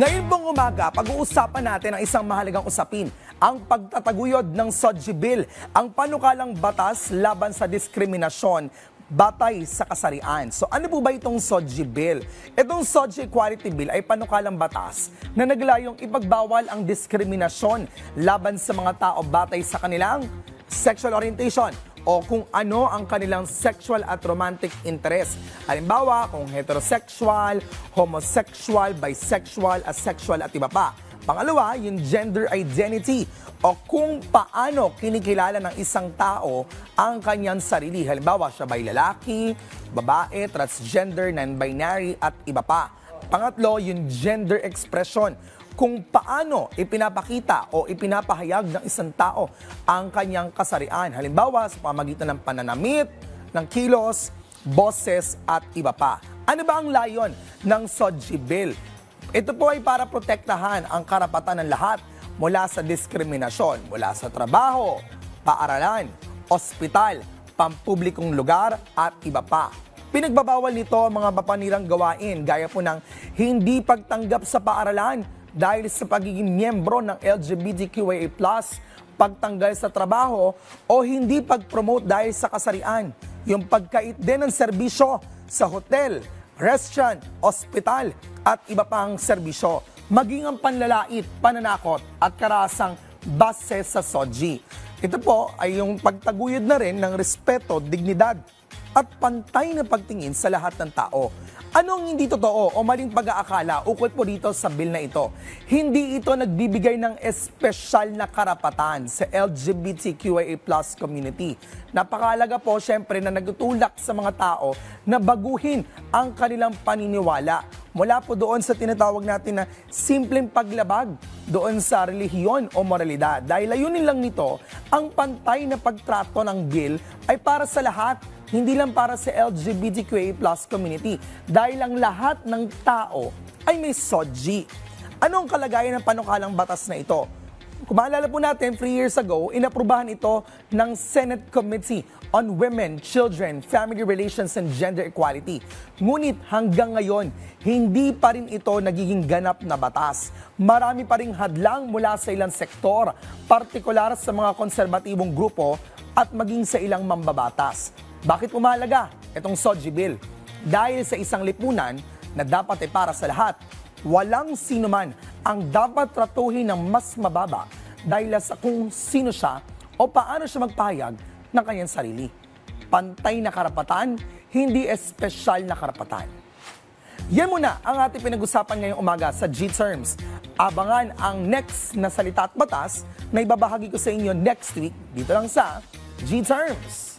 Ngayon pong umaga, pag-uusapan natin ang isang mahalagang usapin, ang pagtataguyod ng SOGI Bill, ang panukalang batas laban sa diskriminasyon batay sa kasarian. So ano po ba itong SOGI Bill? Itong SOGI Equality Bill ay panukalang batas na naglayong ipagbawal ang diskriminasyon laban sa mga tao batay sa kanilang sexual orientation o kung ano ang kanilang sexual at romantic interest. Halimbawa, kung heterosexual, homosexual, bisexual, asexual at iba pa. Pangalawa, yung gender identity o kung paano kinikilala ng isang tao ang kanyang sarili. Halimbawa, siya ba'y lalaki, babae, transgender, non-binary at iba pa. Pangatlo, yung gender expression, kung paano ipinapakita o ipinapahayag ng isang tao ang kanyang kasarian. Halimbawa, sa pamamagitan ng pananamit, ng kilos, boses at iba pa. Ano ba ang layon ng SOGI Bill? Ito po ay para protektahan ang karapatan ng lahat mula sa diskriminasyon, mula sa trabaho, paaralan, ospital, pampublikong lugar at iba pa. Pinagbabawal nito ang mga mapanirang gawain gaya po ng hindi pagtanggap sa paaralan dahil sa pagiging miyembro ng LGBTQIA+, pagtanggal sa trabaho o hindi pag-promote dahil sa kasarian, yung pagkait din ng serbisyo sa hotel, restaurant, ospital at iba pang serbisyo, maging ang panlalait, pananakot at karasang base sa SOGI. Ito po ay yung pagtaguyod na rin ng respeto, dignidad at pantay na pagtingin sa lahat ng tao. Anong hindi totoo o maling pag-aakala ukol po dito sa bill na ito? Hindi ito nagbibigay ng espesyal na karapatan sa LGBTQIA+ community. Napakahalaga po syempre na nagtutulak sa mga tao na baguhin ang kanilang paniniwala. Mula po doon sa tinatawag natin na simpleng paglabag doon sa relihiyon o moralidad. Dahil layunin lang nito, ang pantay na pagtrato ng bill ay para sa lahat, hindi lang para sa LGBTQIA+ community dahil ang lahat ng tao ay may SOGI. Ano ang kalagayan ng panukalang batas na ito? Kung maalala po natin, 3 years ago, inaprubahan ito ng Senate Committee on Women, Children, Family Relations and Gender Equality. Ngunit hanggang ngayon, hindi pa rin ito nagiging ganap na batas. Marami pa ring hadlang mula sa ilang sektor, partikular sa mga konserbatibong grupo at maging sa ilang mambabatas. Bakit umahalaga itong SOGI Bill? Dahil sa isang lipunan na dapat ay para sa lahat, walang sino man ang dapat tratuhin ng mas mababa dahil sa kung sino siya o paano siya magpahayag ng kanyang sarili. Pantay na karapatan, hindi espesyal na karapatan. Yan muna ang ating pinag-usapan ngayong umaga sa G-Terms. Abangan ang next na salita at batas na ibabahagi ko sa inyo next week dito lang sa G-Terms.